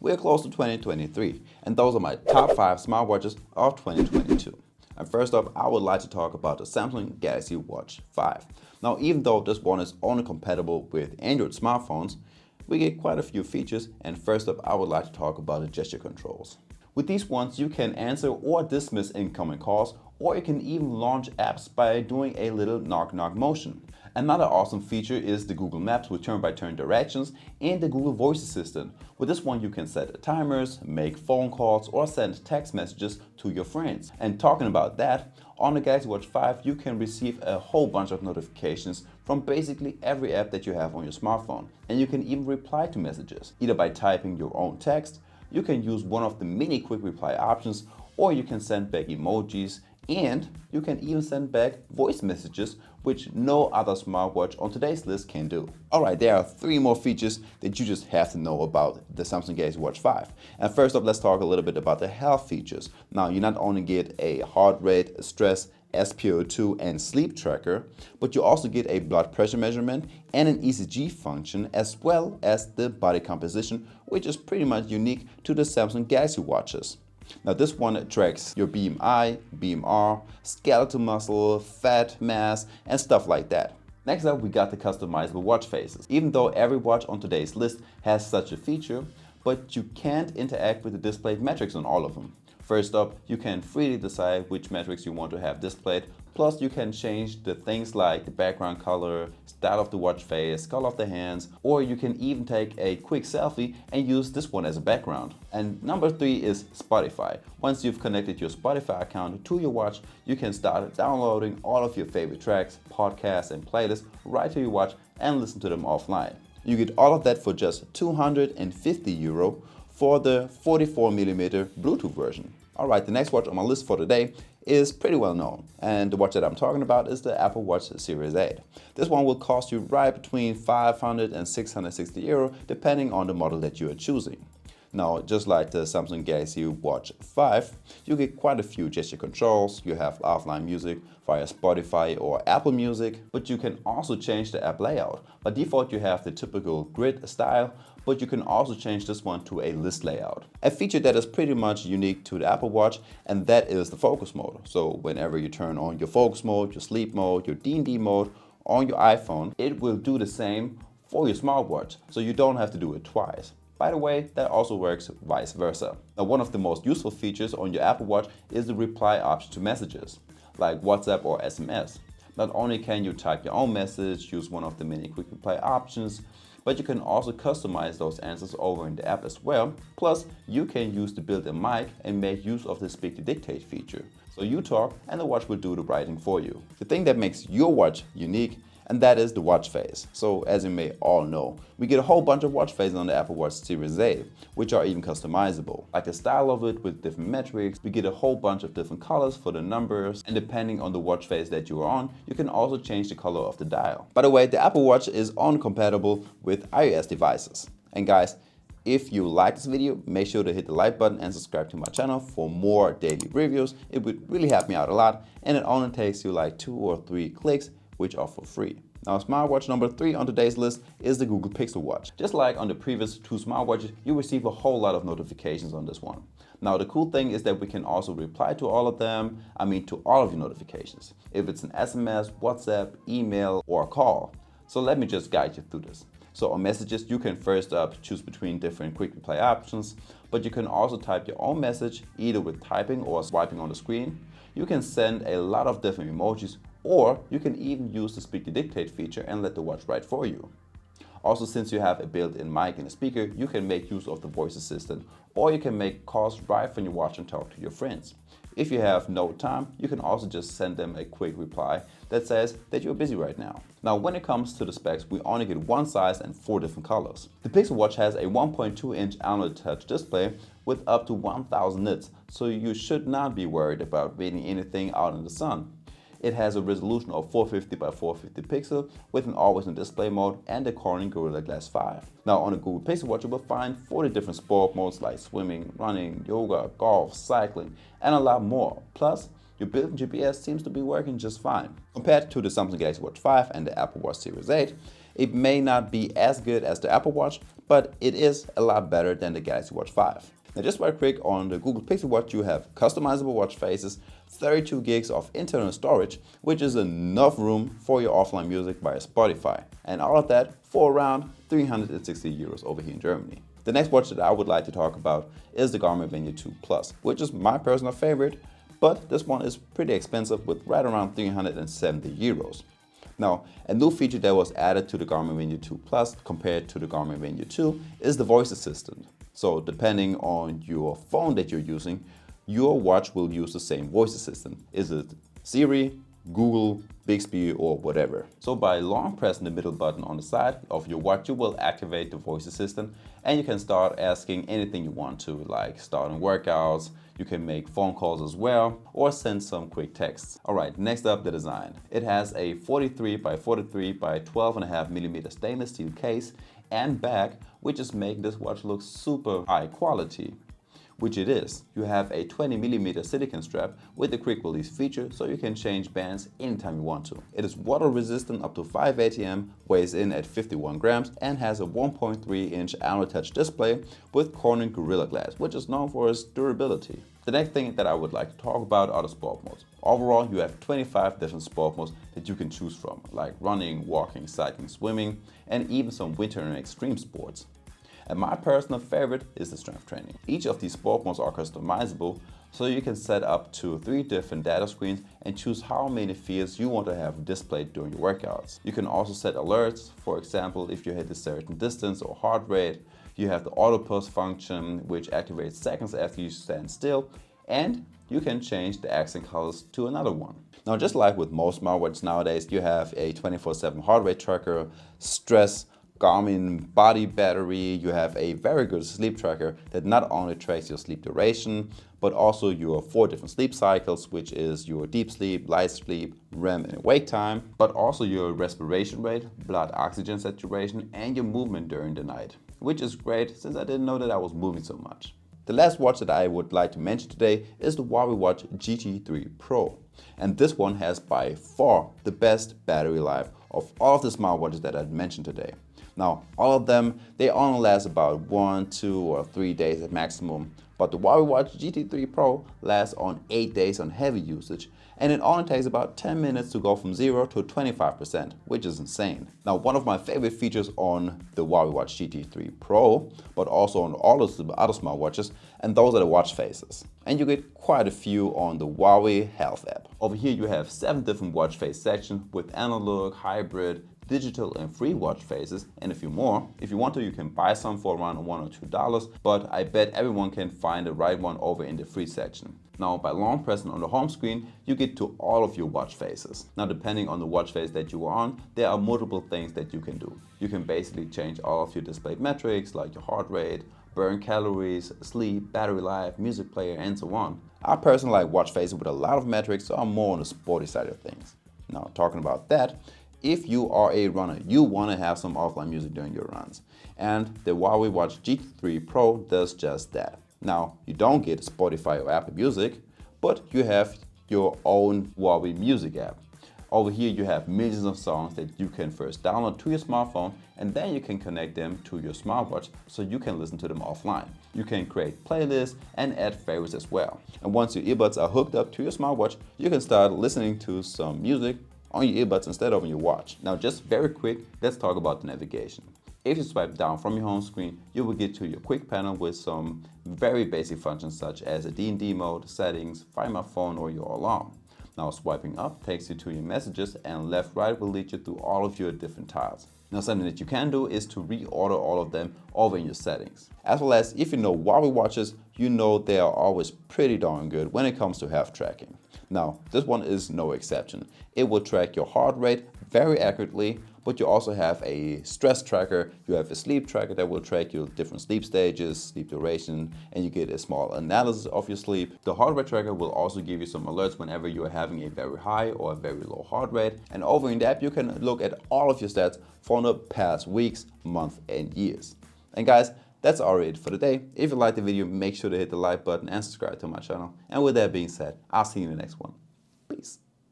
We're close to 2023, and those are my top 5 smartwatches of 2022. And first up, I would like to talk about the Samsung Galaxy Watch 5. Now, even though this one is only compatible with Android smartphones, we get quite a few features, and first up, I would like to talk about the gesture controls. With these ones, you can answer or dismiss incoming calls, or you can even launch apps by doing a little knock-knock motion. Another awesome feature is the Google Maps with turn-by-turn directions and the Google Voice Assistant. With this one, you can set timers, make phone calls, or send text messages to your friends. And talking about that, on the Galaxy Watch 5, you can receive a whole bunch of notifications from basically every app that you have on your smartphone. And you can even reply to messages, either by typing your own text. You can use one of the many quick reply options, or you can send back emojis, and you can even send back voice messages, which no other smartwatch on today's list can do. Alright, there are 3 more features that you just have to know about the Samsung Galaxy Watch 5. And first up, let's talk a little bit about the health features. Now, you not only get a heart rate, stress, SpO2 and sleep tracker, but you also get a blood pressure measurement and an ECG function, as well as the body composition, which is pretty much unique to the Samsung Galaxy watches. Now, this one tracks your BMI, BMR, skeletal muscle, fat mass, and stuff like that. Next up, we got the customizable watch faces. Even though every watch on today's list has such a feature, but you can't interact with the displayed metrics on all of them. First up, you can freely decide which metrics you want to have displayed. Plus, you can change the things like the background color, style of the watch face, color of the hands, or you can even take a quick selfie and use this one as a background. And number 3 is Spotify. Once you've connected your Spotify account to your watch, you can start downloading all of your favorite tracks, podcasts, and playlists right to your watch and listen to them offline. You get all of that for just €250 for the 44mm Bluetooth version. Alright, the next watch on my list for today is pretty well known, and the watch that I'm talking about is the Apple Watch Series 8. This one will cost you right between €500 and €660 depending on the model that you are choosing. Now, just like the Samsung Galaxy Watch 5, you get quite a few gesture controls. You have offline music via Spotify or Apple Music, but you can also change the app layout. By default, you have the typical grid style, but you can also change this one to a list layout. A feature that is pretty much unique to the Apple Watch, and that is the focus mode. So whenever you turn on your focus mode, your sleep mode, your D&D mode on your iPhone, it will do the same for your smartwatch, so you don't have to do it twice. By the way, that also works vice versa. Now, one of the most useful features on your Apple Watch is the reply option to messages, like WhatsApp or SMS. Not only can you type your own message, use one of the many quick reply options, but you can also customize those answers over in the app as well. Plus, you can use the built-in mic and make use of the speak to dictate feature. So you talk and the watch will do the writing for you. The thing that makes your watch unique, and that is the watch face. So as you may all know, we get a whole bunch of watch faces on the Apple Watch Series 8, which are even customizable. Like the style of it with different metrics, we get a whole bunch of different colors for the numbers, and depending on the watch face that you are on, you can also change the color of the dial. By the way, the Apple Watch is only compatible with iOS devices. And guys, if you like this video, make sure to hit the like button and subscribe to my channel for more daily reviews. It would really help me out a lot, and it only takes you like 2 or 3 clicks, which are for free. Now, smartwatch number 3 on today's list is the Google Pixel Watch. Just like on the previous 2 smartwatches, you receive a whole lot of notifications on this one. Now, the cool thing is that we can also reply to all of them, to all of your notifications, if it's an SMS, WhatsApp, email, or a call. So let me just guide you through this. So on messages, you can first choose between different quick reply options, but you can also type your own message, either with typing or swiping on the screen. You can send a lot of different emojis, or you can even use the speak to dictate feature and let the watch write for you. Also, since you have a built-in mic and a speaker, you can make use of the voice assistant, or you can make calls right from your watch and talk to your friends. If you have no time, you can also just send them a quick reply that says that you're busy right now. Now, when it comes to the specs, we only get one size and 4 different colors. The Pixel Watch has a 1.2-inch AMOLED touch display with up to 1000 nits, so you should not be worried about reading anything out in the sun. It has a resolution of 450 by 450 pixel with an always-on display mode and the Corning Gorilla Glass 5. Now, on the Google Pixel Watch, you will find 40 different sport modes like swimming, running, yoga, golf, cycling, and a lot more. Plus, your built-in GPS seems to be working just fine. Compared to the Samsung Galaxy Watch 5 and the Apple Watch Series 8, it may not be as good as the Apple Watch, but it is a lot better than the Galaxy Watch 5. Now just right quick, on the Google Pixel Watch you have customizable watch faces, 32 gigs of internal storage, which is enough room for your offline music via Spotify, and all of that for around 360 euros over here in Germany. The next watch that I would like to talk about is the Garmin Venu 2 Plus, which is my personal favorite, but this one is pretty expensive with right around 370 euros. Now, a new feature that was added to the Garmin Venu 2 Plus compared to the Garmin Venu 2 is the voice assistant. So depending on your phone that you're using, your watch will use the same voice assistant. Is it Siri, Google, Bixby, or whatever? So by long pressing the middle button on the side of your watch, you will activate the voice assistant and you can start asking anything you want to, like starting workouts. You can make phone calls as well, or send some quick texts. Alright, next up, the design. It has a 43 by 43 by 12.5 millimeter stainless steel case and back, which just make this watch look super high quality, which it is. You have a 20mm silicone strap with the quick release feature, so you can change bands anytime you want to. It is water resistant up to 5 ATM, weighs in at 51 grams, and has a 1.3-inch Android Touch display with Corning Gorilla Glass, which is known for its durability. The next thing that I would like to talk about are the sport modes. Overall, you have 25 different sport modes that you can choose from, like running, walking, cycling, swimming, and even some winter and extreme sports. And my personal favorite is the strength training. Each of these sport modes are customizable, so you can set up to 3 different data screens and choose how many fields you want to have displayed during your workouts. You can also set alerts, for example, if you hit a certain distance or heart rate. You have the auto pause function, which activates seconds after you stand still, and you can change the accent colors to another one. Now, just like with most smartwatches nowadays, you have a 24/7 heart rate tracker, stress, Garmin body battery. You have a very good sleep tracker that not only tracks your sleep duration, but also your 4 different sleep cycles, which is your deep sleep, light sleep, REM, and wake time, but also your respiration rate, blood oxygen saturation, and your movement during the night, which is great since I didn't know that I was moving so much. The last watch that I would like to mention today is the Huawei Watch GT3 Pro. And this one has by far the best battery life of all of the smartwatches that I've mentioned today. Now, all of them, they only last about 1, 2, or 3 days at maximum, but the Huawei Watch GT3 Pro lasts on 8 days on heavy usage, and it only takes about 10 minutes to go from 0 to 25%, which is insane. Now, one of my favorite features on the Huawei Watch GT3 Pro, but also on all of the other smartwatches, and those are the watch faces. And you get quite a few on the Huawei Health app. Over here you have 7 different watch face sections with analog, hybrid, digital, and free watch faces, and a few more. If you want to, you can buy some for around $1 or $2, but I bet everyone can find the right one over in the free section. Now, by long pressing on the home screen, you get to all of your watch faces. Now, depending on the watch face that you are on, there are multiple things that you can do. You can basically change all of your displayed metrics like your heart rate, burn calories, sleep, battery life, music player, and so on. I personally like watch faces with a lot of metrics, so I'm more on the sporty side of things. Now, talking about that, if you are a runner, you want to have some offline music during your runs. And the Huawei Watch GT3 Pro does just that. Now, you don't get Spotify or Apple Music, but you have your own Huawei Music app. Over here you have millions of songs that you can first download to your smartphone, and then you can connect them to your smartwatch so you can listen to them offline. You can create playlists and add favorites as well. And once your earbuds are hooked up to your smartwatch, you can start listening to some music on your earbuds instead of on your watch. Now, just very quick, let's talk about the navigation. If you swipe down from your home screen, you will get to your quick panel with some very basic functions such as a D&D mode, settings, find my phone, or your alarm. Now, swiping up takes you to your messages, and left right will lead you through all of your different tiles. Now, something that you can do is to reorder all of them over in your settings. As well as, if you know Huawei watches, you know they are always pretty darn good when it comes to health tracking. Now, this one is no exception. It will track your heart rate very accurately, but you also have a stress tracker, you have a sleep tracker that will track your different sleep stages, sleep duration, and you get a small analysis of your sleep. The heart rate tracker will also give you some alerts whenever you are having a very high or a very low heart rate. And over in the app, you can look at all of your stats for the past weeks, months, and years. And guys, that's already it for today. If you liked the video, make sure to hit the like button and subscribe to my channel. And with that being said, I'll see you in the next one.